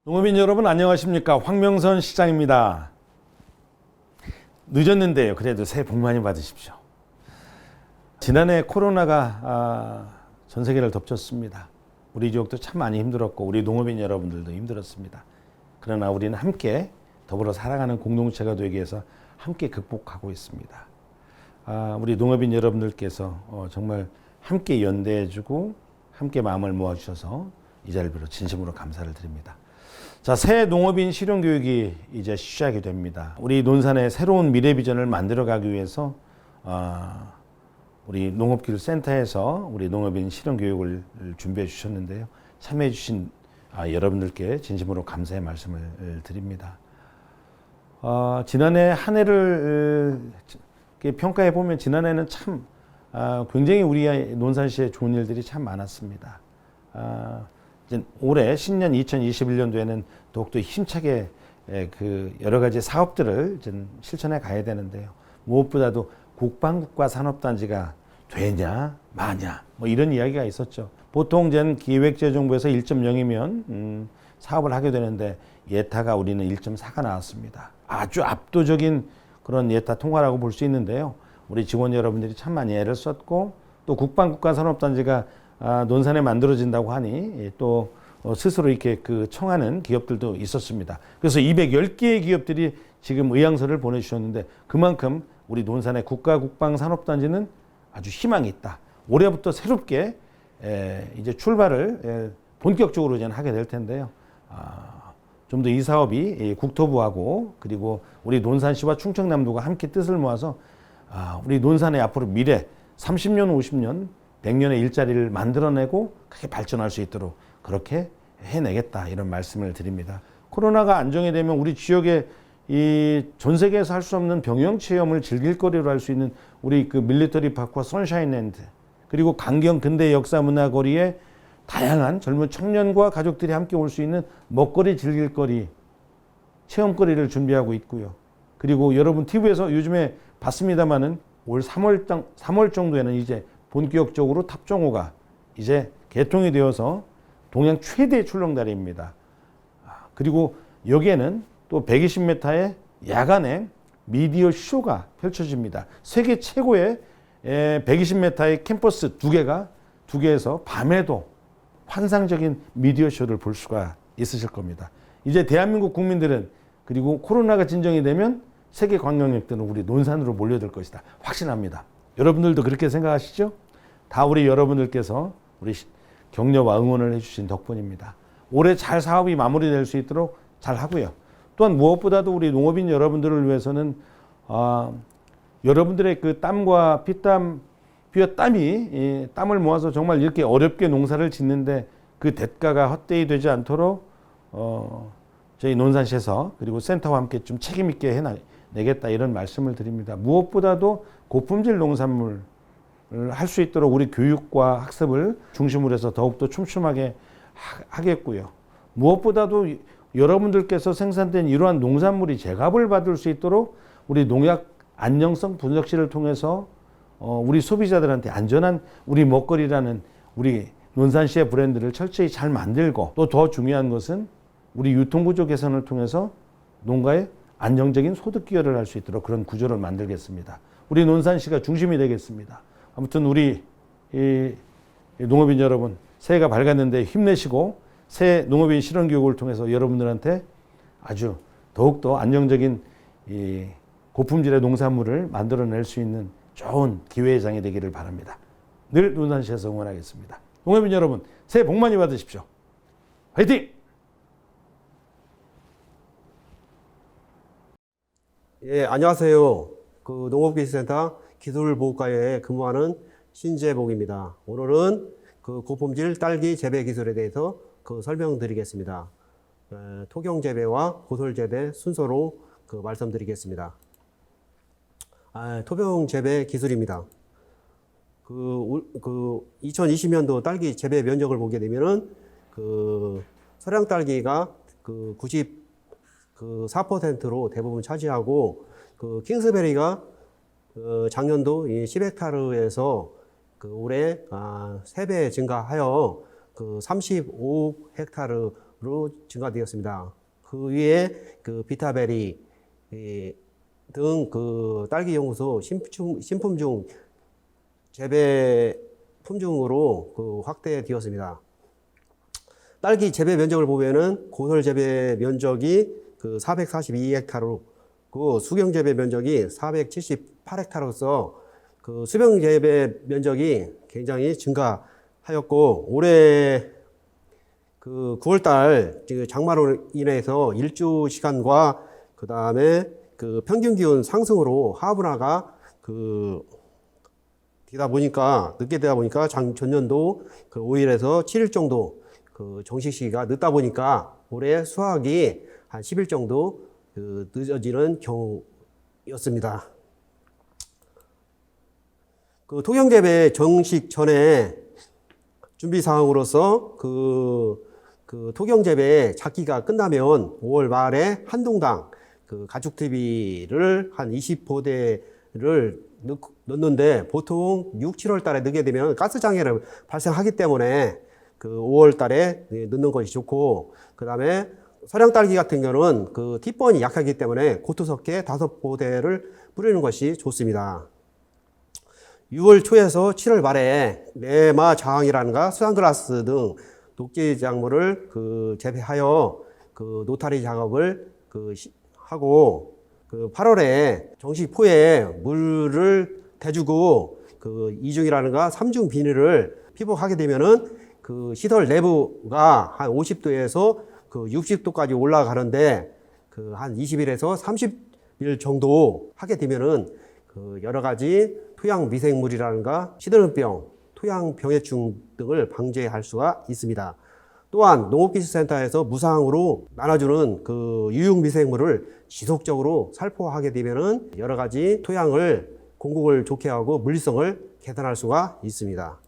농업인 여러분 안녕하십니까? 황명선 시장입니다. 늦었는데요. 그래도 새해 복 많이 받으십시오. 지난해 코로나가 전 세계를 덮쳤습니다. 우리 지역도 참 많이 힘들었고 우리 농업인 여러분들도 힘들었습니다. 그러나 우리는 함께 더불어 살아가는 공동체가 되기 위해서 함께 극복하고 있습니다. 우리 농업인 여러분들께서 정말 함께 연대해주고 함께 마음을 모아주셔서 이 자리를 빌어 진심으로 감사를 드립니다. 자, 새 농업인 실용교육이 이제 시작이 됩니다. 우리 논산의 새로운 미래 비전을 만들어가기 위해서 우리 농업기술센터에서 우리 농업인 실용교육을 준비해 주셨는데요. 참여해 주신 여러분들께 진심으로 감사의 말씀을 드립니다. 지난해 한 해를 평가해 보면 지난해는 참 굉장히 우리 논산시에 좋은 일들이 참 많았습니다. 올해 신년 2021년도에는 더욱더 힘차게 그 여러 가지 사업들을 실천해 가야 되는데요. 무엇보다도 국방국가 산업단지가 되냐 마냐 뭐 이런 이야기가 있었죠. 보통 기획재정부에서 1.0이면 사업을 하게 되는데 예타가 우리는 1.4가 나왔습니다. 아주 압도적인 그런 예타 통과라고 볼 수 있는데요. 우리 직원 여러분들이 참 많이 애를 썼고 또 국방국가 산업단지가 논산에 만들어진다고 하니 또 스스로 이렇게 청하는 기업들도 있었습니다. 그래서 210개의 기업들이 지금 의향서를 보내주셨는데 그만큼 우리 논산의 국가국방산업단지는 아주 희망이 있다. 올해부터 새롭게 이제 출발을 본격적으로 하게 될 텐데요. 좀 더 이 사업이 국토부하고 그리고 우리 논산시와 충청남도가 함께 뜻을 모아서 우리 논산의 앞으로 미래 30년, 50년 100년의 일자리를 만들어내고 크게 발전할 수 있도록 그렇게 해내겠다 이런 말씀을 드립니다. 코로나가 안정이 되면 우리 지역에 이 전 세계에서 할 수 없는 병영 체험을 즐길 거리로 할 수 있는 우리 밀리터리 파크와 선샤인랜드 그리고 강경 근대 역사 문화 거리에 다양한 젊은 청년과 가족들이 함께 올 수 있는 먹거리 즐길 거리 체험거리를 준비하고 있고요. 그리고 여러분 TV에서 요즘에 봤습니다마는 올 3월 정도에는 이제 본격적으로 탑정호가 이제 개통이 되어서 동양 최대 출렁다리입니다. 그리고 여기에는 또 120m의 야간에 미디어 쇼가 펼쳐집니다. 세계 최고의 120m의 캠퍼스 두 개에서 밤에도 환상적인 미디어 쇼를 볼 수가 있으실 겁니다. 이제 대한민국 국민들은 그리고 코로나가 진정이 되면 세계 관광객들은 우리 논산으로 몰려들 것이다. 확신합니다. 여러분들도 그렇게 생각하시죠? 다 우리 여러분들께서 우리 격려와 응원을 해주신 덕분입니다. 올해 잘 사업이 마무리될 수 있도록 잘 하고요. 또한 무엇보다도 우리 농업인 여러분들을 위해서는 여러분들의 땀과 피와 땀을 모아서 정말 이렇게 어렵게 농사를 짓는데 그 대가가 헛되이 되지 않도록 저희 논산시에서 그리고 센터와 함께 좀 책임 있게 해내겠다 이런 말씀을 드립니다. 무엇보다도 고품질 농산물 할 수 있도록 우리 교육과 학습을 중심으로 해서 더욱더 촘촘하게 하겠고요. 무엇보다도 여러분들께서 생산된 이러한 농산물이 제값을 받을 수 있도록 우리 농약 안정성 분석실을 통해서 우리 소비자들한테 안전한 우리 먹거리라는 우리 논산시의 브랜드를 철저히 잘 만들고 또 더 중요한 것은 우리 유통구조 개선을 통해서 농가의 안정적인 소득 기여를 할 수 있도록 그런 구조를 만들겠습니다. 우리 논산시가 중심이 되겠습니다. 아무튼 우리 농업인 여러분 새해가 밝았는데 힘내시고 새 농업인 실용교육을 통해서 여러분들한테 아주 더욱더 안정적인 고품질의 농산물을 만들어낼 수 있는 좋은 기회의 장이 되기를 바랍니다. 늘 논산시에서 응원하겠습니다. 농업인 여러분 새해 복 많이 받으십시오. 화이팅! 예, 안녕하세요. 농업기술센터 기술보호과에 근무하는 신재복입니다. 오늘은 고품질 딸기 재배 기술에 대해서 설명드리겠습니다. 토경 재배와 고솔 재배 순서로 말씀드리겠습니다. 토경 재배 기술입니다. 2020년도 딸기 재배 면적을 보게 되면은 서량 딸기가 94%로 대부분 차지하고 킹스베리가 작년도 10헥타르에서 올해 3배 증가하여 35헥타르 증가되었습니다. 그 위에 그 비타베리 등 그 딸기 연구소 신품종 재배 품종으로 그 확대되었습니다. 딸기 재배 면적을 보면은 고설 재배 면적이 그 442헥타르로 그 수경 재배 면적이 478헥타르로서 그 수경 재배 면적이 굉장히 증가하였고 올해 그 9월달 장마로 인해서 일조 시간과 그 다음에 그 평균 기온 상승으로 화분화가 늦게 되다 보니까 전년도 그 5일에서 7일 정도 그 정식 시기가 늦다 보니까 올해 수확이 한 10일 정도 그 늦어지는 경우였습니다. 그 토경 재배 정식 전에 준비 사항으로서 그 토경 재배 작기가 끝나면 5월 말에 한 동당 그 가축 TV를 한 20포대를 넣는데 보통 6, 7월 달에 넣게 되면 가스 장애를 발생하기 때문에 그 5월 달에 넣는 것이 좋고, 그 다음에 서량 딸기 같은 경우는 그 티번이 약하기 때문에 고토석회 5포대를 뿌리는 것이 좋습니다. 6월 초에서 7월 말에 네마 장이라는가 수산그라스 등 녹지 작물을 그 재배하여 그 노타리 작업을 하고, 그 8월에 정식 포에 물을 대주고 그 2중이라는가 3중 비닐을 피복하게 되면은 그 시설 내부가 한 50도에서 그 60도까지 올라가는데 그 한 20일에서 30일 정도 하게 되면은 그 여러 가지 토양 미생물이라든가 시드름병, 토양 병해충 등을 방지할 수가 있습니다. 또한 농업기술센터에서 무상으로 나눠주는 그 유용 미생물을 지속적으로 살포하게 되면은 여러 가지 토양을 공급을 좋게 하고 물리성을 개선할 수가 있습니다.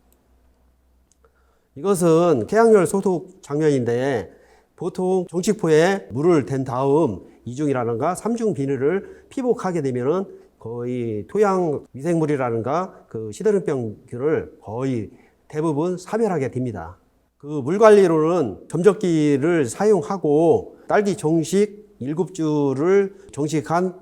이것은 개양열 소독 장면인데 보통 정식포에 물을 댄 다음 2중이라든가 3중 비닐을 피복하게 되면은 거의 토양 미생물이라든가 그 시드름병균을 거의 대부분 사멸하게 됩니다. 그 물 관리로는 점적기를 사용하고 딸기 정식 7주를 정식한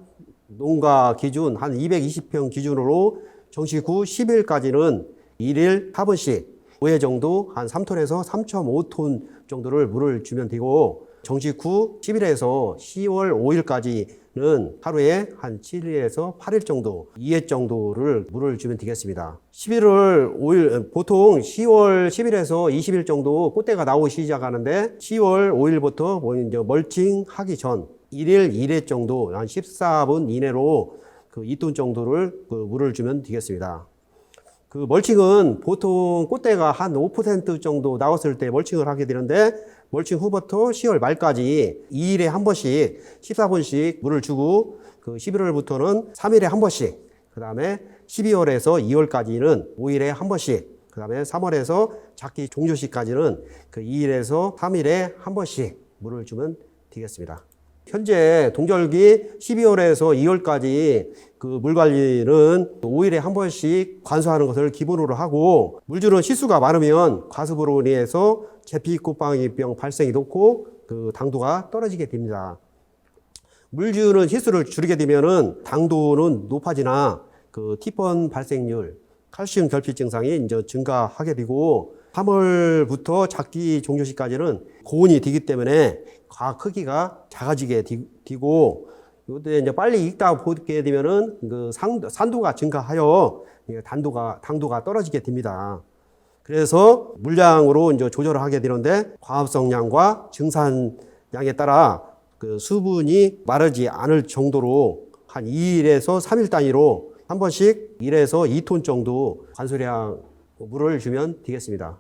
농가 기준 한 220평 기준으로 정식 후 10일까지는 1일 4번씩 5회 정도 한 3톤에서 3.5톤 정도를 물을 주면 되고, 정식 후 10일에서 10월 5일까지는 하루에 한 7일에서 8일 정도 2회 정도를 물을 주면 되겠습니다. 11월 5일 보통 10월 10일에서 20일 정도 꽃대가 나오기 시작하는데 10월 5일부터 이제 멀칭 하기 전 1일 1회 정도 한 14분 이내로 그 2톤 정도를 그 물을 주면 되겠습니다. 그 멀칭은 보통 꽃대가 한 5% 정도 나왔을 때 멀칭을 하게 되는데 멀칭 후부터 10월 말까지 2일에 한 번씩 14분씩 물을 주고 그 11월부터는 3일에 한 번씩, 그 다음에 12월에서 2월까지는 5일에 한 번씩, 그 다음에 3월에서 작기 종료 시까지는 그 2일에서 3일에 한 번씩 물을 주면 되겠습니다. 현재 동절기 12월에서 2월까지 그 물 관리는 5일에 한 번씩 관수하는 것을 기본으로 하고, 물주는 실수가 많으면 과습으로 인해서 제피꽃방이병 발생이 높고 그 당도가 떨어지게 됩니다. 물주는 실수를 줄이게 되면은 당도는 높아지나 그 티번 발생률, 칼슘 결핍 증상이 이제 증가하게 되고 3월부터 작기 종료 시까지는 고온이 되기 때문에 과 크기가 작아지게 되고, 이때 이제 빨리 익다 보게 되면은 그 산도가 증가하여 당도가 떨어지게 됩니다. 그래서 물량으로 이제 조절을 하게 되는데 과합성량과 증산량에 따라 그 수분이 마르지 않을 정도로 한 2일에서 3일 단위로 한 번씩 1에서 2톤 정도 관수량 물을 주면 되겠습니다.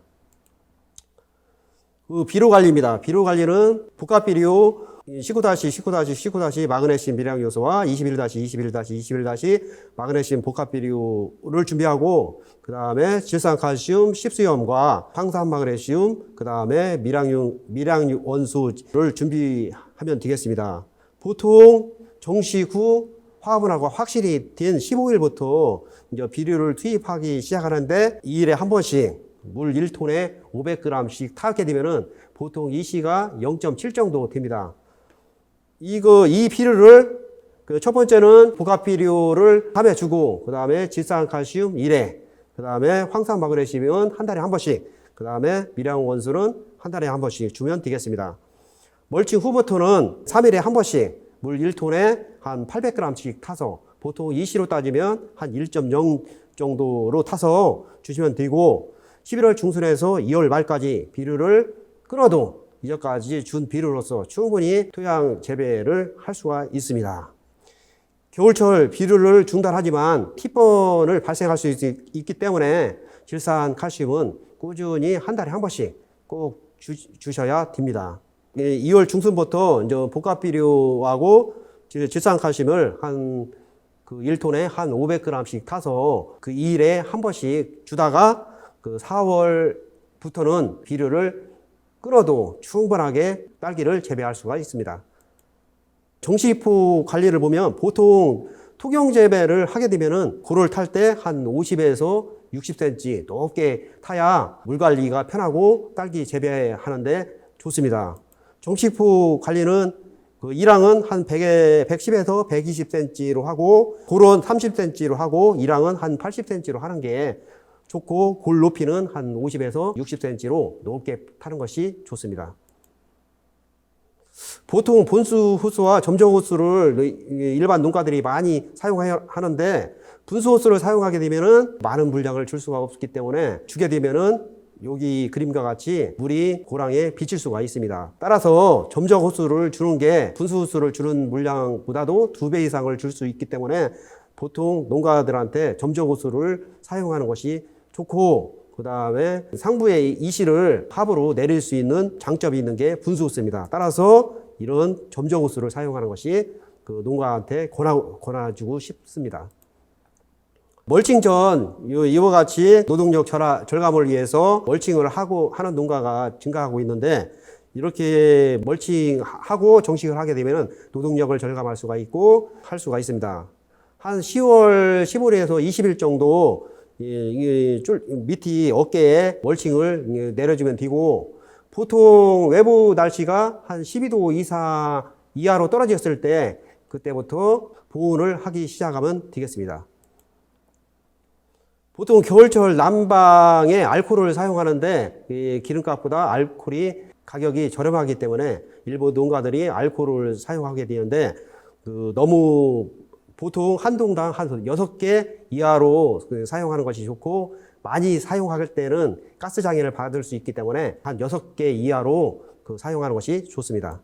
그 비료 관리입니다. 비료 관리는 복합비료 19-19-19- 마그네슘 미량 요소와 21-21-21- 마그네슘 복합비료를 준비하고, 그 다음에 질산칼슘, 십수염과 황산 마그네슘, 그 다음에 미량육 원소를 준비하면 되겠습니다. 보통 정식 후 화분하고 확실히 된 15일부터 이제 비료를 투입하기 시작하는데 2일에 한 번씩 물 1톤에 500g씩 타게 되면은 보통 EC가 0.7 정도 됩니다. 이 비료를 첫 번째는 복합 비료를 3회 주고, 그 다음에 질산칼슘 1회, 그 다음에 황산 마그네슘은 한 달에 한 번씩, 그 다음에 미량 원수는 한 달에 한 번씩 주면 되겠습니다. 멀칭 후부터는 3일에 한 번씩 물 1톤에 한 800g씩 타서, 보통 EC로 따지면 한 1.0 정도로 타서 주시면 되고, 11월 중순에서 2월 말까지 비료를 끊어도 이전까지 준 비료로서 충분히 토양 재배를 할 수가 있습니다. 겨울철 비료를 중단하지만 티번을 발생할 수 있기 때문에 질산 칼슘은 꾸준히 한 달에 한 번씩 꼭 주셔야 됩니다. 2월 중순부터 이제 복합 비료하고 질산 칼슘을 한 1톤에 한 500g씩 타서 그 2일에 한 번씩 주다가 4월부터는 비료를 끊어도 충분하게 딸기를 재배할 수가 있습니다. 정식포 관리를 보면 보통 토경 재배를 하게 되면은 고를 탈 때 한 50에서 60cm 높게 타야 물 관리가 편하고 딸기 재배하는데 좋습니다. 정식포 관리는 이랑은 한 110에서 120cm로 하고, 골은 30cm로 하고, 이랑은 한 80cm로 하는 게 좋고, 골 높이는 한 50에서 60cm로 높게 타는 것이 좋습니다. 보통 본수 호수와 점적 호수를 일반 농가들이 많이 사용하는데, 분수 호수를 사용하게 되면은 많은 물량을 줄 수가 없기 때문에 주게 되면은 여기 그림과 같이 물이 고랑에 비칠 수가 있습니다. 따라서 점적 호수를 주는 게 분수 호수를 주는 물량보다도 2배 이상을 줄 수 있기 때문에 보통 농가들한테 점적 호수를 사용하는 것이 좋고, 그 다음에 상부의 이시를 합으로 내릴 수 있는 장점이 있는 게 분수 호수입니다. 따라서 이런 점적 호수를 사용하는 것이 농가한테 권해주고 싶습니다. 멀칭 전 이와 같이 노동력 절감을 위해서 멀칭을 하는 농가가 증가하고 있는데, 이렇게 멀칭하고 정식을 하게 되면 노동력을 절감할 수가 있고 할 수가 있습니다. 한 10월 15일에서 20일 정도 밑이 어깨에 멀칭을 내려주면 되고, 보통 외부 날씨가 한 12도 이하로 떨어졌을 때 그때부터 보온을 하기 시작하면 되겠습니다. 보통 겨울철 난방에 알코올을 사용하는데 기름값보다 알코올이 가격이 저렴하기 때문에 일부 농가들이 알코올을 사용하게 되는데, 너무 보통 한 동당 한 6개 이하로 사용하는 것이 좋고, 많이 사용할 때는 가스 장애를 받을 수 있기 때문에 한 6개 이하로 사용하는 것이 좋습니다.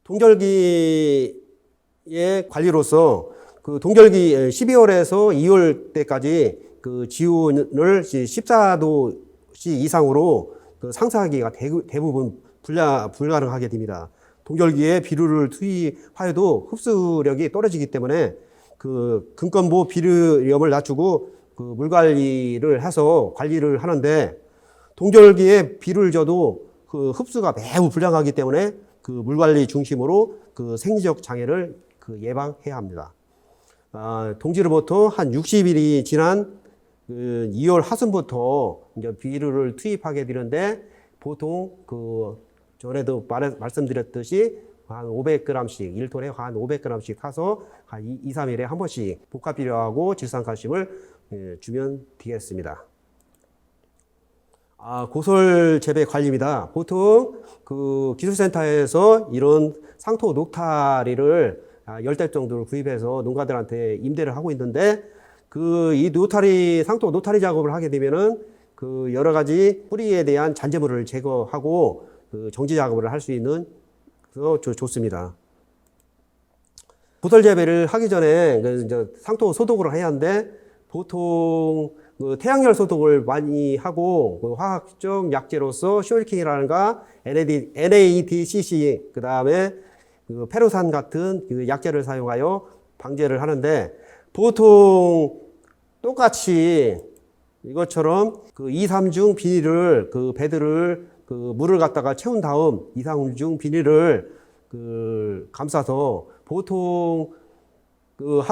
동절기의 관리로서 동절기 12월에서 2월 때까지 지온을 14도 이상으로 상승하기가 대부분 불가능하게 됩니다. 동절기에 비료를 투입하여도 흡수력이 떨어지기 때문에 근권보 비료염을 낮추고 물 관리를 해서 관리를 하는데, 동절기에 비료를 줘도 흡수가 매우 불량하기 때문에 물 관리 중심으로 생리적 장애를 예방해야 합니다. 동지로부터 한 60일이 지난 2월 하순부터 이제 비료를 투입하게 되는데, 보통 전에도 말씀드렸듯이 한 500g씩, 1톤에 한 500g씩 타서 한 2, 3일에 한 번씩 복합 비료하고 질산칼슘을 주면 되겠습니다. 고설 재배 관리입니다. 보통 기술센터에서 이런 상토 녹타리를 10대 정도를 구입해서 농가들한테 임대를 하고 있는데, 이 상토 노타리 작업을 하게 되면은 여러 가지 뿌리에 대한 잔재물을 제거하고 정지 작업을 할 수 있는 좋습니다. 고설 재배를 하기 전에 이제 상토 소독을 해야 하는데, 보통 태양열 소독을 많이 하고 화학적 약재로서 쇼리킹이라든가 NADCC, 그 다음에 페로산 같은 약재를 사용하여 방제를 하는데, 보통 똑같이 이것처럼 2, 3중 비닐을 배들을 물을 갖다가 채운 다음 2, 3중 비닐을 감싸서 보통 그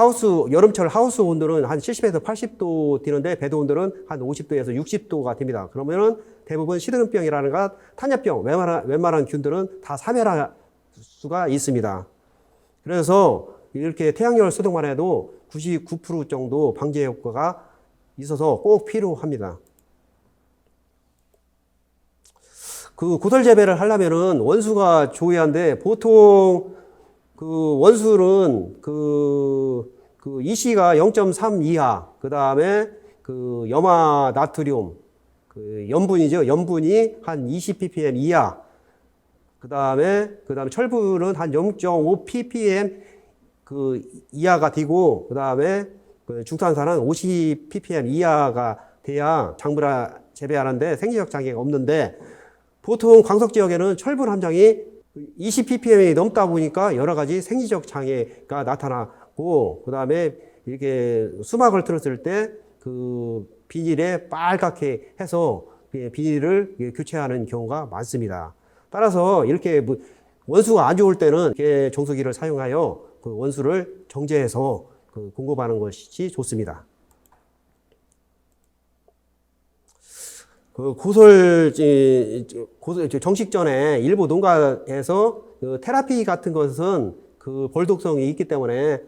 여름철 하우스 온도는 한 70에서 80도 되는데 배도 온도는 한 50도에서 60도가 됩니다. 그러면은 대부분 시드름병이라든가 탄저병, 웬만한 균들은 다 사멸할 수가 있습니다. 그래서 이렇게 태양열 소독만 해도 99% 정도 방제 효과가 있어서 꼭 필요합니다. 그 고설 재배를 하려면은 원수가 좋아야한데 보통 그 원수는 EC가 0.3 이하, 그 다음에 그 염화 나트륨, 그 염분이죠. 염분이 한 20ppm 이하, 그 다음에 철분은 한 0.5 ppm 그 이하가 되고, 그 다음에 그 중탄산은 50 ppm 이하가 돼야 작물화 재배하는데 생리적 장애가 없는데, 보통 광석 지역에는 철분 함량이 20 ppm이 넘다 보니까 여러 가지 생리적 장애가 나타나고, 그 다음에 이렇게 수막을 틀었을 때 그 비닐에 빨갛게 해서 비닐을 교체하는 경우가 많습니다. 따라서 이렇게 원수가 안 좋을 때는 이렇게 정수기를 사용하여 그 원수를 정제해서 공급하는 것이 좋습니다. 그 정식 전에 일부 농가에서 그 테라피 같은 것은 그 벌독성이 있기 때문에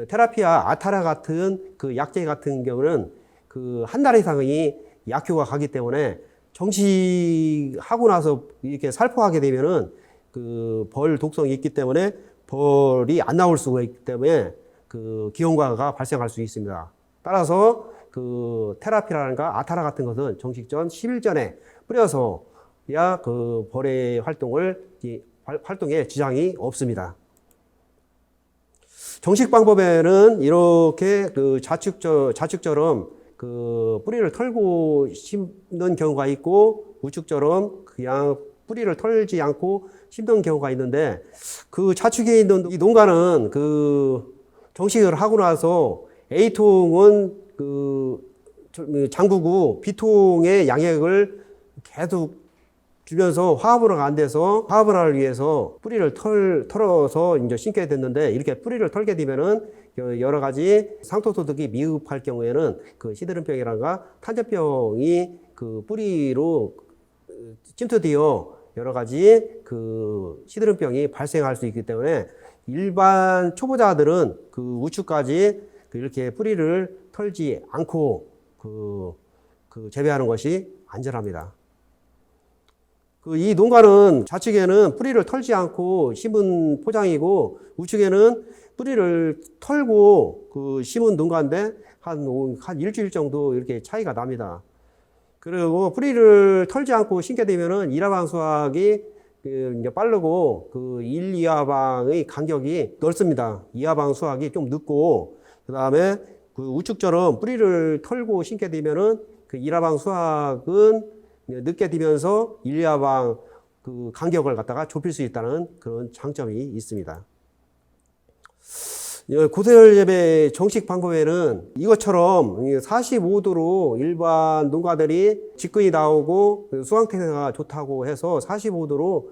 테라피와 아타라 같은 그 약제 같은 경우는 그 한 달 이상이 약효가 가기 때문에 정식하고 나서 이렇게 살포하게 되면은 그 벌 독성이 있기 때문에 벌이 안 나올 수가 있기 때문에 그 기형과가 발생할 수 있습니다. 따라서 그 테라피라든가 아타라 같은 것은 정식 전 10일 전에 뿌려서야 그 벌의 활동에 지장이 없습니다. 정식 방법에는 이렇게 그 자축처럼 그 뿌리를 털고 심는 경우가 있고, 우축처럼 그냥 뿌리를 털지 않고 심는 경우가 있는데, 그 자축에 있는 이 농가는 그 정식을 하고 나서 A통은 그 잠그고 B통의 양액을 계속 주면서 화합을화가 안 돼서 화합을화를 위해서 뿌리를 털어서 이제 심게 됐는데, 이렇게 뿌리를 털게 되면은 여러 가지 상토소득이 미흡할 경우에는 그 시드름병이라든가 탄저병이 그 뿌리로 침투되어 여러 가지 그 시드름병이 발생할 수 있기 때문에 일반 초보자들은 그 우측까지 이렇게 뿌리를 털지 않고 재배하는 것이 안전합니다. 이 농가는 좌측에는 뿌리를 털지 않고 심은 포장이고, 우측에는 뿌리를 털고 심은 농가인데 한 일주일 정도 이렇게 차이가 납니다. 그리고 뿌리를 털지 않고 심게 되면은 일화방 수확이 이제 빠르고 그 1, 2화방의 간격이 넓습니다. 2화방 수확이 좀 늦고, 그 다음에 그 우측처럼 뿌리를 털고 심게 되면은 그 1화방 수확은 늦게 되면서 1, 2화방 그 간격을 갖다가 좁힐 수 있다는 그런 장점이 있습니다. 고설 재배 정식 방법에는 이것처럼 45도로 일반 농가들이 직근이 나오고 수확태가 좋다고 해서 45도로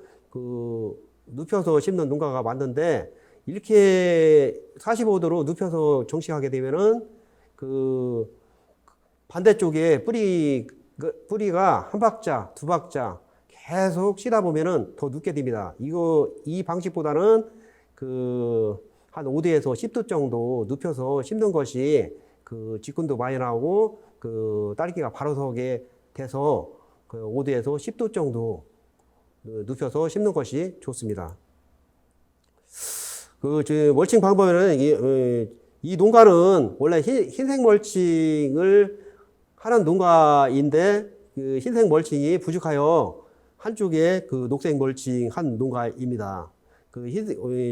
눕혀서 심는 농가가 많은데, 이렇게 45도로 눕혀서 정식하게 되면은 그 반대쪽에 뿌리가 한 박자, 두 박자 계속 쉬다 보면은 더 눕게 됩니다. 이 방식보다는 한 5도에서 10도 정도 눕혀서 심는 것이 직근도 많이 나오고 딸기가 바로 서게 돼서 5도에서 10도 정도 눕혀서 심는 것이 좋습니다. 멀칭 방법에는 이 농가는 원래 흰색 멀칭을 하는 농가인데 흰색 멀칭이 부족하여 한쪽에 녹색 멀칭 한 농가입니다.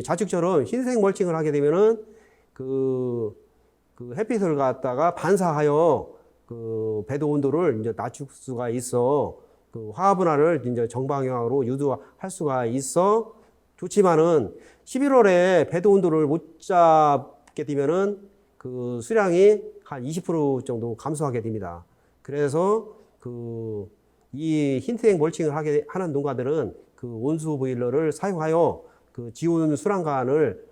좌측처럼 흰색 멀칭을 하게 되면은 햇빛을 갖다가 반사하여 배도 온도를 이제 낮출 수가 있어 화합분화를 이제 정방향으로 유도할 수가 있어 좋지만은 11월에 배도 온도를 못 잡게 되면은 수량이 한 20% 정도 감소하게 됩니다. 그래서 이 흰색 멀칭을 하는 농가들은 온수 보일러를 사용하여 지온 수량관을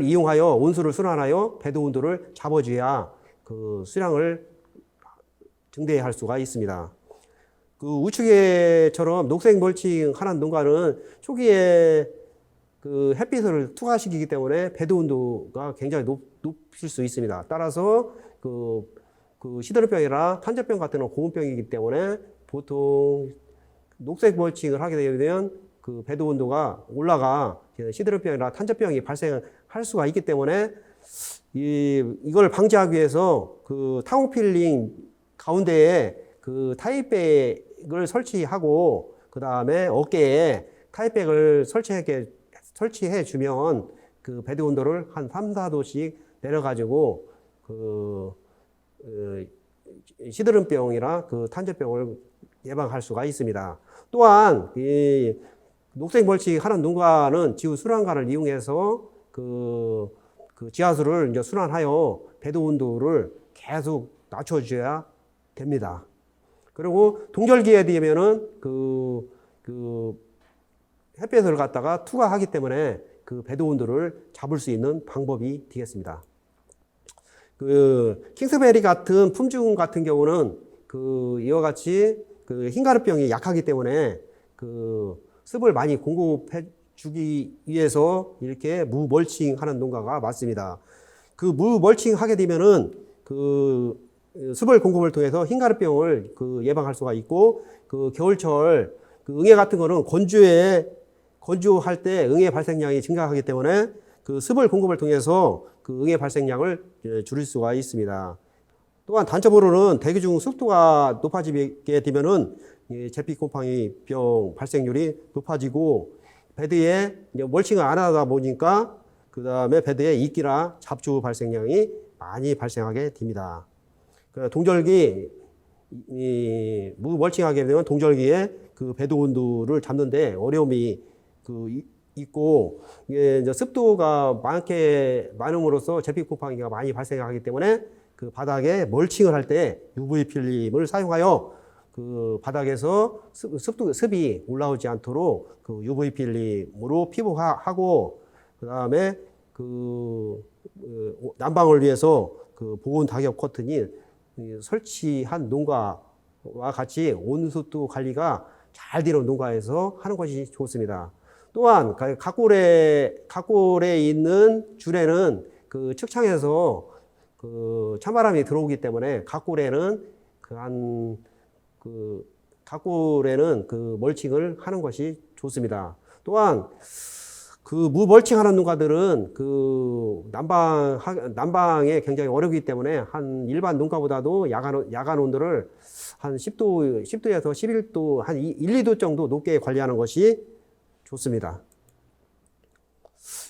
이용하여 온수를 순환하여 배도 온도를 잡아줘야 그 수량을 증대할 수가 있습니다. 그 우측에처럼 녹색 멀칭 하는 농가는 초기에 그 햇빛을 투과시키기 때문에 배도 온도가 굉장히 높일 수 있습니다. 따라서 그 시드름병이나 탄저병 같은 건 고온병이기 때문에 보통 녹색 멀칭을 하게 되면 그 배도 온도가 올라가 시드름병이나 탄저병이 발생할 수가 있기 때문에 이걸 방지하기 위해서 그 타공필링 가운데에 그 타이백을 설치하고 그 다음에 어깨에 타이백을 설치해 주면 그 배도 온도를 한 3, 4도씩 내려가지고 시드름병이나 그 탄저병을 예방할 수가 있습니다. 또한 이 녹색 멀칭 하는 농가는 지후 순환관을 이용해서 그 지하수를 이제 순환하여 배도 온도를 계속 낮춰줘야 됩니다. 그리고 동절기에 되면은 그 햇볕을 갖다가 투과하기 때문에 그 배도 온도를 잡을 수 있는 방법이 되겠습니다. 그 킹스베리 같은 품종 같은 경우는 그 이와 같이 그 흰가루병이 약하기 때문에 그 습을 많이 공급해 주기 위해서 이렇게 무멀칭 하는 농가가 많습니다. 그 무멀칭 하게 되면은 그 습을 공급을 통해서 흰가루병을 그 예방할 수가 있고 그 겨울철 그 응애 같은 거는 건조할 때 응애 발생량이 증가하기 때문에 그 습을 공급을 통해서 그 응애 발생량을 줄일 수가 있습니다. 또한 단점으로는 대기 중 습도가 높아지게 되면은 제피곰팡이병 발생률이 높아지고 배드에 멀칭을 안 하다 보니까 그 다음에 배드에 이끼나 잡초 발생량이 많이 발생하게 됩니다. 동절기 무멀칭하게 되면 동절기에 그 배도 온도를 잡는데 어려움이 있고 이게 이제 습도가 많음으로써 제피곰팡이가 많이 발생하기 때문에 그 바닥에 멀칭을 할 때 UV 필름을 사용하여 그 바닥에서 습이 올라오지 않도록 그 UV 필름으로 피복하고 그 다음에 그 난방을 위해서 그 보온 다격 커튼이 설치한 농가와 같이 온습도 관리가 잘 되는 농가에서 하는 것이 좋습니다. 또한 각골에 있는 줄에는 그 측창에서 그 찬바람이 들어오기 때문에 각골에는 그 멀칭을 하는 것이 좋습니다. 또한 그 무멀칭하는 농가들은 그 난방에 굉장히 어렵기 때문에 한 일반 농가보다도 야간 온도를 한 10도에서 11도, 한 1, 2도 정도 높게 관리하는 것이 좋습니다.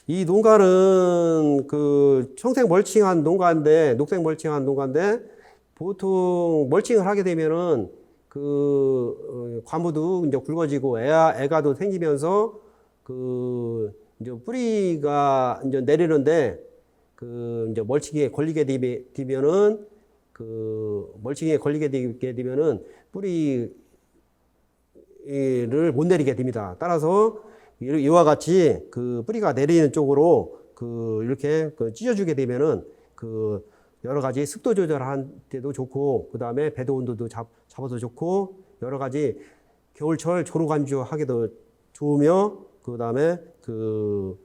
이 농가는 그 청색 멀칭한 농가인데, 녹색 멀칭한 농가인데, 보통 멀칭을 하게 되면은 그 과무도 이제 굵어지고 애가도 생기면서 그 이제 뿌리가 이제 내리는데 그 이제 멀칭에 걸리게 되면은 뿌리를 못 내리게 됩니다. 따라서 이와 같이 그 뿌리가 내리는 쪽으로 이렇게 찢어주게 되면은 그 여러 가지 습도 조절한 때도 좋고, 그 다음에 배도 온도도 잡아도 좋고, 여러 가지 겨울철 조로 간주하기도 좋으며, 그 다음에 그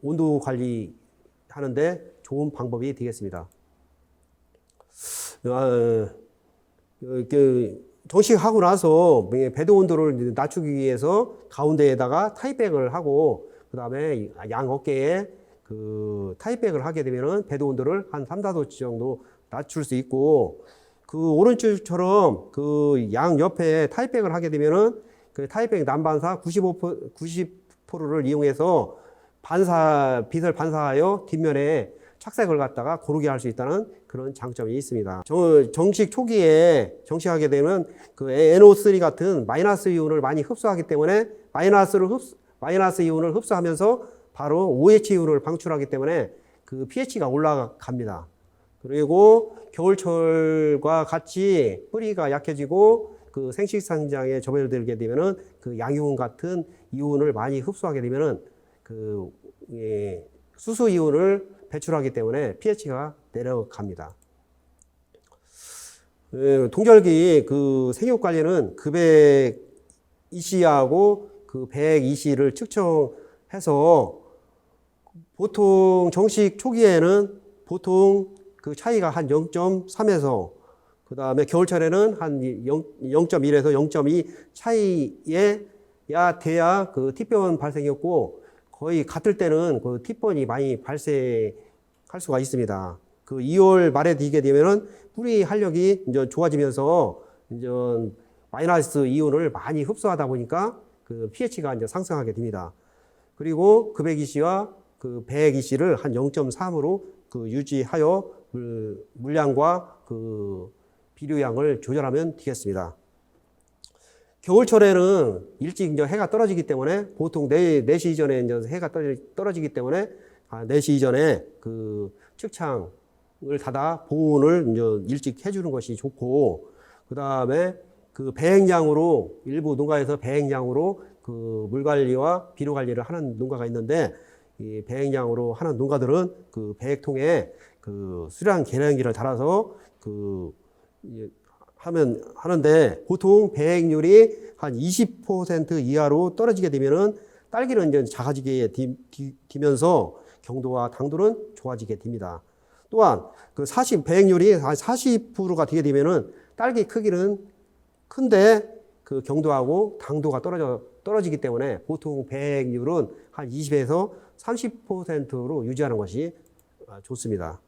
온도 관리 하는데 좋은 방법이 되겠습니다. 정식하고 나서 배도 온도를 낮추기 위해서 가운데에다가 타이백을 하고, 그 다음에 양 어깨에 그 타이백을 하게 되면은 배도 온도를 한 3, 4도 정도 낮출 수 있고, 그 오른쪽처럼 그 양 옆에 타이백을 하게 되면은 그 타이백 난반사 90%를 이용해서 빛을 반사하여 뒷면에 착색을 갖다가 고르게 할 수 있다는 그런 장점이 있습니다. 정식 초기에 정식하게 되면 그 NO3 같은 마이너스 이온을 많이 흡수하기 때문에 마이너스 이온을 흡수하면서 바로 OH 이온을 방출하기 때문에 그 pH가 올라갑니다. 그리고 겨울철과 같이 뿌리가 약해지고 그 생식상장에 접어들게 되면은 그 양이온 같은 이온을 많이 흡수하게 되면은 수소 이온을 배출하기 때문에 pH가 내려갑니다. 동절기 그 생육 관리는 급액 EC하고 그 배액 EC를 측정해서 보통 정식 초기에는 보통 그 차이가 한 0.3에서 그 다음에 겨울철에는 한 0.1에서 0.2 차이에야 돼야 그 티변 발생이었고 거의 같을 때는 그 티변이 많이 발생할 수가 있습니다. 그 2월 말에 되게 되면은 뿌리 활력이 이제 좋아지면서 이제 마이너스 이온을 많이 흡수하다 보니까 그 pH가 이제 상승하게 됩니다. 그리고 급액 EC와 그 배액 EC를 한 0.3으로 그 유지하여 물량과 그 비료량을 조절하면 되겠습니다. 겨울철에는 일찍 이제 해가 떨어지기 때문에 보통 4시 이전에 이제 해가 떨어지기 때문에 4시 이전에 그 측창을 닫아 보온을 이제 일찍 해주는 것이 좋고, 그 다음에 그 배행량으로 일부 농가에서 배행량으로 그 물 관리와 비료 관리를 하는 농가가 있는데, 이 배행량으로 하는 농가들은 그 배액통에 그 수량 계량기를 달아서 그 하는데 보통 배액률이 한 20% 이하로 떨어지게 되면은 딸기는 이제 작아지게 되면서 경도와 당도는 좋아지게 됩니다. 또한 그 배액률이 한 40%가 되게 되면은 딸기 크기는 큰데 그 경도하고 당도가 떨어지기 때문에 보통 배액률은 한 20에서 30%로 유지하는 것이 좋습니다.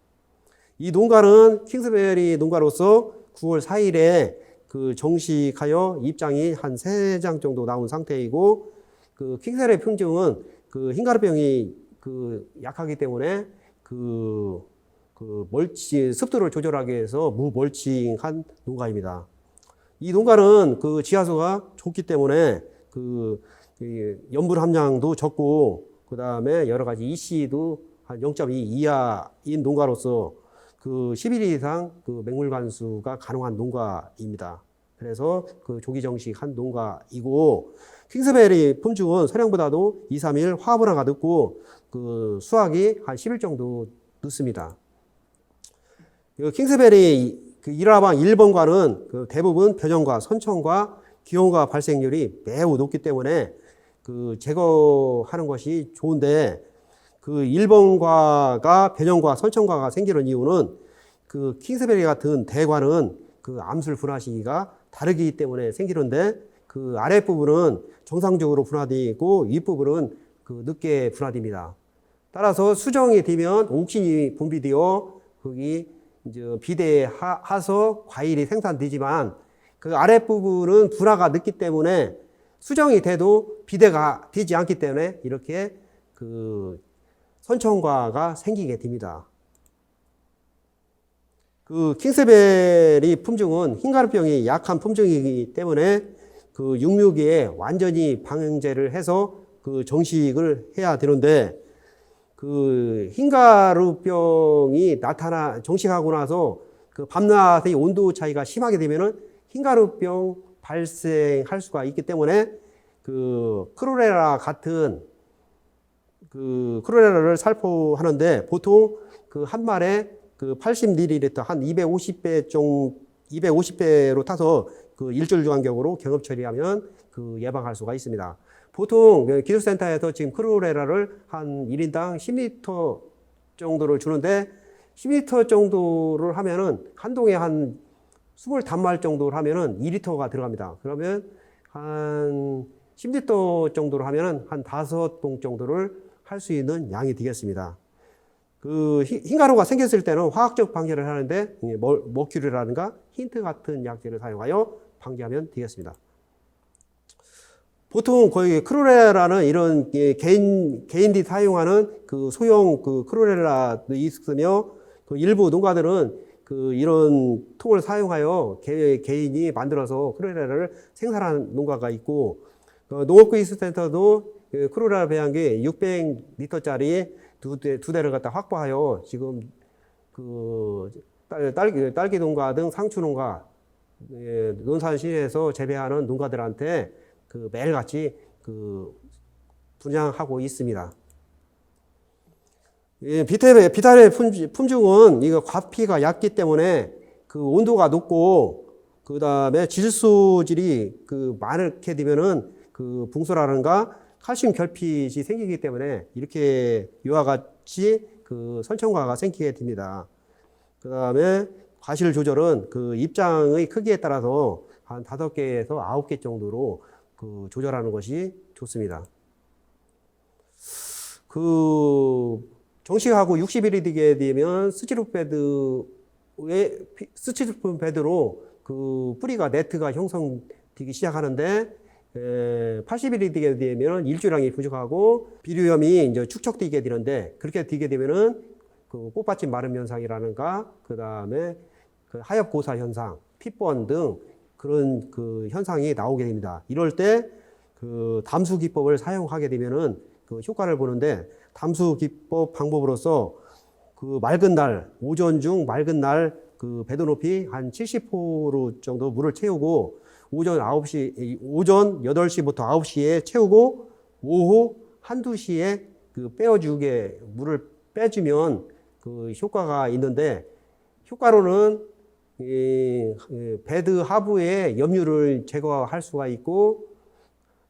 이 농가는 킹스베리 농가로서 9월 4일에 그 정식하여 입장이 한 3장 정도 나온 상태이고, 그 킹스베리 품종은 그 흰가루병이 그 약하기 때문에 그 습도를 조절하기 위해서 무멀칭한 농가입니다. 이 농가는 그 지하수가 좋기 때문에 그 염분 함량도 적고, 그 다음에 여러 가지 EC도 한 0.2 이하인 농가로서 그 11일 이상 그 맹물 관수가 가능한 농가입니다. 그래서 그 조기 정식한 농가이고, 킹스베리 품종은 서량보다도 2, 3일 화분화가 늦고 그 수확이 한 10일 정도 늦습니다. 그 킹스베리 그 일화방 1번과는 그 대부분 변형과 선청과 기형과 발생률이 매우 높기 때문에 그 제거하는 것이 좋은데, 그 1번과가 변형과 선청과가 생기는 이유는 그 킹스베리 같은 대과는 그 암술 분화 시기가 다르기 때문에 생기는데, 그 아랫부분은 정상적으로 분화되고 윗부분은 그 늦게 분화됩니다. 따라서 수정이 되면 옥신이 분비되어 거기 이제 비대해서 과일이 생산되지만, 그 아랫부분은 분화가 늦기 때문에 수정이 돼도 비대가 되지 않기 때문에 이렇게 그 선청과가 생기게 됩니다. 그 킹스베리 품종은 흰가루병이 약한 품종이기 때문에 그 육묘기에 완전히 방제를 해서 그 정식을 해야 되는데, 그 흰가루병이 정식하고 나서 그 밤낮의 온도 차이가 심하게 되면은 흰가루병 발생할 수가 있기 때문에 그 크로레라 같은 그 크로레라를 살포하는데 보통 그 한 말에 그 80ml 한 250배로 타서 그 일주일 간격으로 경업 처리하면 그 예방할 수가 있습니다. 보통 기술센터에서 지금 크로레라를 한 1인당 10리터 정도를 주는데, 10리터 정도를 하면은 한 동에 한 25말 정도를 하면은 2리터가 들어갑니다. 그러면 한 10리터 정도를 하면은 한 5동 정도를 할 수 있는 양이 되겠습니다. 그 흰가루가 생겼을 때는 화학적 방제를 하는데 머큐리라든가 힌트 같은 약재를 사용하여 방제하면 되겠습니다. 보통 거의 크로렐라는 이런 개인들이 사용하는 그 소형 그 크로렐라도 있으며, 그 일부 농가들은 그 이런 통을 사용하여 개인이 만들어서 크로렐라를 생산하는 농가가 있고, 농업기술센터도 그 크로렐라 배양기 600리터짜리 두 대를 갖다 확보하여 지금 그 딸기 농가 등 상추 농가, 논산 시에서 재배하는 농가들한테 그 매일같이 그 분양하고 있습니다. 비타민 품종은 이거 과피가 얕기 때문에 그 온도가 높고 그 다음에 질소질이 그 많게 되면은 그 붕소라든가 칼슘 결핍이 생기기 때문에 이렇게 이와 같이 그 선천과가 생기게 됩니다. 그 다음에 과실 조절은 그 입장의 크기에 따라서 한 5개에서 9개 정도로 그 조절하는 것이 좋습니다. 그 정식하고 60일이 되게 되면 스티로폼 베드로 그 뿌리가 네트가 형성되기 시작하는데 80일이 되게 되면 일조량이 부족하고 비료염이 이제 축적되게 되는데 그렇게 되게 되면은 그 꽃받침 마름 현상이라는가 그 다음에 그 하엽 고사 현상, 핏번 등 그런 그 현상이 나오게 됩니다. 이럴 때 그 담수 기법을 사용하게 되면은 그 효과를 보는데 담수 기법 방법으로서 그 맑은 날 오전 중 맑은 날 그 배도 높이 한 70호로 정도 물을 채우고 오전 8시부터 9시에 채우고 오후 1, 2시에 그 빼어주게 물을 빼주면 그 효과가 있는데 효과로는 이 베드 하부의 염류를 제거할 수가 있고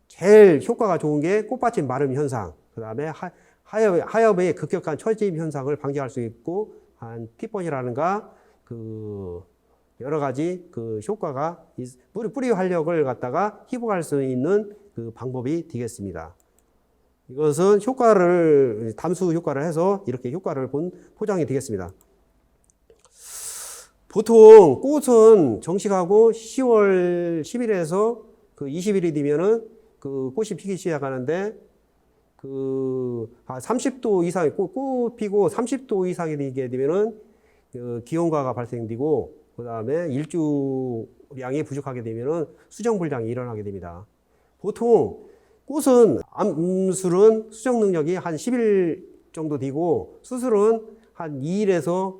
제일 효과가 좋은 게 꽃받침 마름 현상, 그 다음에 하엽의 급격한 처짐 현상을 방지할 수 있고 한 핏번이라는가 그 여러 가지 그 효과가 뿌리 활력을 갖다가 희복할 수 있는 그 방법이 되겠습니다. 이것은 담수 효과를 해서 이렇게 효과를 본 포장이 되겠습니다. 보통 꽃은 정식하고 10월 10일에서 그 20일이 되면은 그 꽃이 피기 시작하는데 그 30도 이상의 꽃 피고 30도 이상이 되게 되면은 그 기온과가 발생되고 그 다음에 일조량이 부족하게 되면은 수정불량이 일어나게 됩니다. 보통 꽃은 암술은 수정 능력이 한 10일 정도 되고 수술은 한 2일에서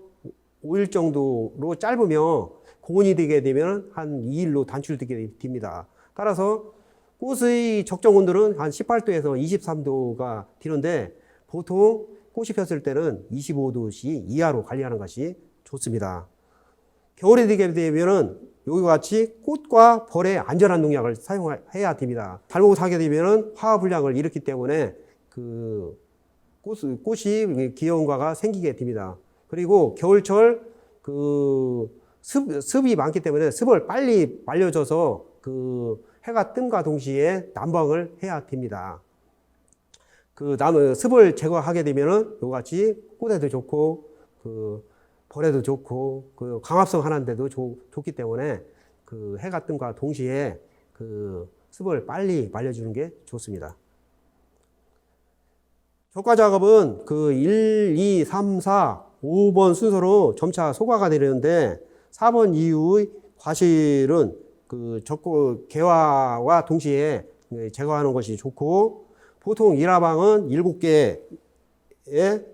5일 정도로 짧으며 고온이 되게 되면 한 2일로 단출되게 됩니다. 따라서 꽃의 적정 온도는 한 18도에서 23도가 되는데 보통 꽃이 폈을 때는 25도씨 이하로 관리하는 것이 좋습니다. 겨울이 되게 되면은 여기와 같이 꽃과 벌에 안전한 농약을 사용해야 됩니다. 잘못하게 되면은 화합불량을 일으키기 때문에 그 꽃이 기온과가 생기게 됩니다. 그리고 겨울철 그 습이 많기 때문에 습을 빨리 말려줘서 그 해가 뜸과 동시에 난방을 해야 됩니다. 그 습을 제거하게 되면은 이와 같이 꽃에도 좋고 그 벌에도 좋고 그 광합성 하는데도 좋기 때문에 그 해가 뜸과 동시에 그 습을 빨리 말려주는 게 좋습니다. 효과 작업은 그 1, 2, 3, 4, 5번 순서로 점차 소과가 되는데 4번 이후의 과실은 그 개화와 동시에 제거하는 것이 좋고 보통 1화방은 7개,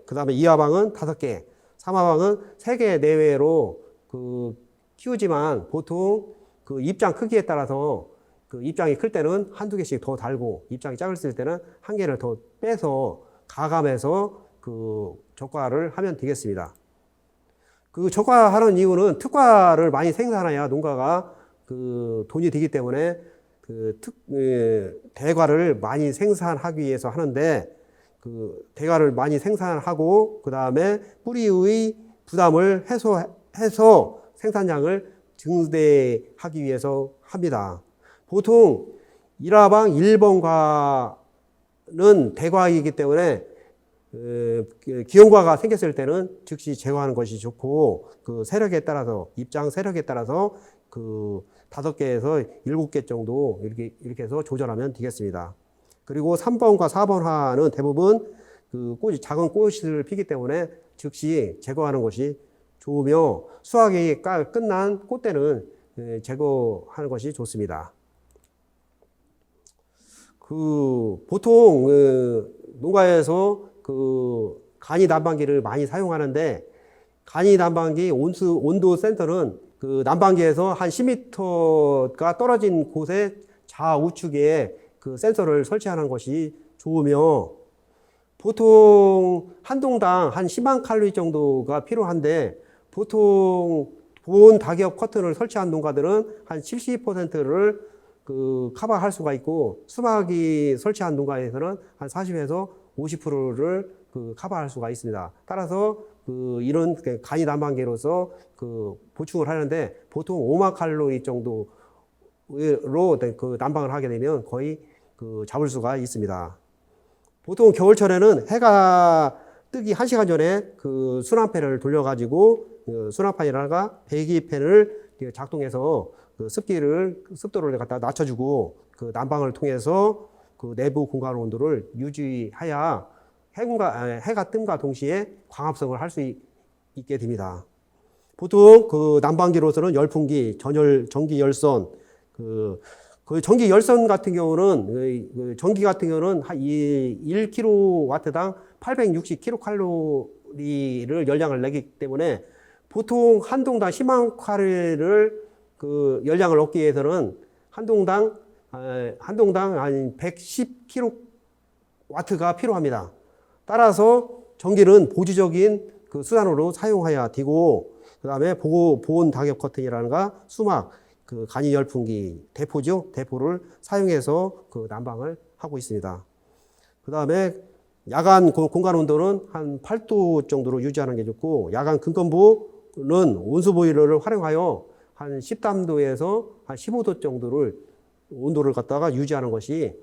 그 다음에 2화방은 5개, 3화방은 3개 내외로 그 키우지만 보통 그 입장 크기에 따라서 그 입장이 클 때는 한두 개씩 더 달고 입장이 작을 때는 한 개를 더 빼서 가감해서 그 적과를 하면 되겠습니다. 그 적과하는 이유는 특과를 많이 생산해야 농가가 그 돈이 되기 때문에 그 대과를 많이 생산하기 위해서 하는데 그 대과를 많이 생산하고 그 다음에 뿌리의 부담을 해소 생산량을 증대하기 위해서 합니다. 보통 1화방 1번과는 대과이기 때문에 기온과가 생겼을 때는 즉시 제거하는 것이 좋고 그 세력에 따라서 입장 세력에 따라서 그 5개에서 7개 정도 이렇게 해서 조절하면 되겠습니다. 그리고 3번과 4번화는 대부분 그 작은 꽃을 피기 때문에 즉시 제거하는 것이 좋으며 수확이 끝난 꽃대는 제거하는 것이 좋습니다. 그 보통 농가에서 그 간이 난방기를 많이 사용하는데 간이 난방기 온도 센터는 그 난방기에서 한 10m가 떨어진 곳에 좌우측에 그 센서를 설치하는 것이 좋으며 보통 한 동당 한 10만 칼로리 정도가 필요한데 보통 보온 다기업 커튼을 설치한 농가들은 한 70%를 커버할 수가 있고 수박이 설치한 농가에서는 한 40에서 50%를 커버할 수가 있습니다. 따라서 이런 간이 난방계로서 보충을 하는데 보통 5만 칼로리 정도로 난방을 하게 되면 거의 잡을 수가 있습니다. 보통 겨울철에는 해가 뜨기 1시간 전에 순환팬을 돌려가지고 순환판이라가 배기팬을 작동해서 습도를 갖다 낮춰주고 난방을 통해서 내부 공간 온도를 유지해야 해가 뜸과 동시에 광합성을 할 수 있게 됩니다. 보통 난방기로서는 열풍기, 전기 열선, 전기 열선 같은 경우는 전기 같은 경우는 한 1kW당 860kcal를 열량을 내기 때문에 보통 한 동당 10만 칼로리를 열량을 얻기 위해서는 한 동당 한 110kW가 필요합니다. 따라서 전기는 보조적인 수단으로 사용해야 되고, 그 다음에 보온 다격 커튼이라는가 수막, 간이 열풍기, 대포죠. 대포를 사용해서 난방을 하고 있습니다. 그 다음에 야간 공간 온도는 한 8도 정도로 유지하는 게 좋고, 야간 근건부는 온수 보일러를 활용하여 한 13도에서 한 15도 정도를 온도를 갖다가 유지하는 것이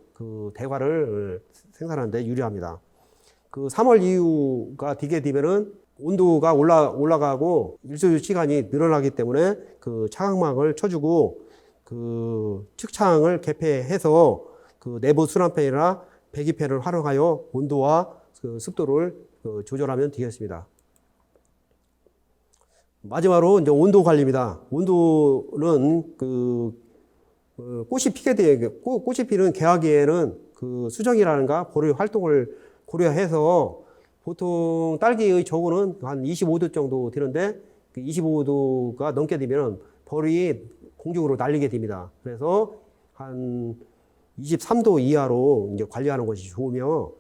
대과를 생산하는 데 유리합니다. 3월 이후가 되게 되면은 온도가 올라가고 일조 시간이 늘어나기 때문에 차광막을 쳐주고 측창을 개폐해서 내부 순환팬이나 배기팬을 활용하여 온도와 습도를 조절하면 되겠습니다. 마지막으로 이제 온도 관리입니다. 온도는 꽃이 피는 개화기에는 수정이라는가 보리 활동을 고려해서 보통 딸기의 저고는 한 25도 정도 되는데 25도가 넘게 되면 벌이 공중으로 날리게 됩니다. 그래서 한 23도 이하로 이제 관리하는 것이 좋으며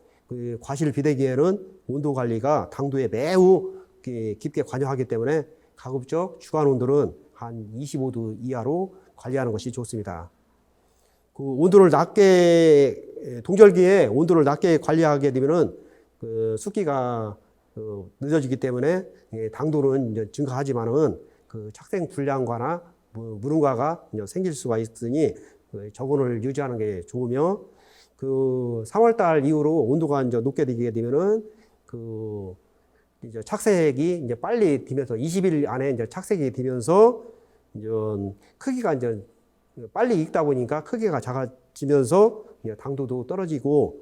과실 비대기에는 온도 관리가 당도에 매우 깊게 관여하기 때문에 가급적 주간 온도는 한 25도 이하로 관리하는 것이 좋습니다. 온도를 낮게 동절기에 온도를 낮게 관리하게 되면은 습기가 늦어지기 때문에 당도는 이제 증가하지만은 착생 불량과나 무름과가 생길 수가 있으니 저온을 유지하는 게 좋으며 3월달 이후로 온도가 이제 높게 되게 되면은 이제 착색이 이제 빨리 되면서 20일 안에 이제 착색이 되면서 이제 크기가 이제 빨리 익다 보니까 크기가 작아지면서 당도도 떨어지고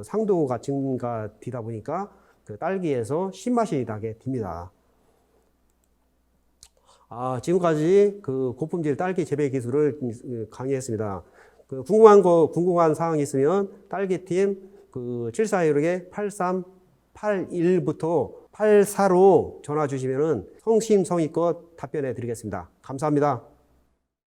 상도가 증가되다 보니까 딸기에서 신맛이 나게 됩니다. 지금까지 고품질 딸기 재배 기술을 강의했습니다. 궁금한 사항이 있으면 딸기팀 7416-8381부터 84로 전화 주시면은 성심성의껏 답변해 드리겠습니다. 감사합니다.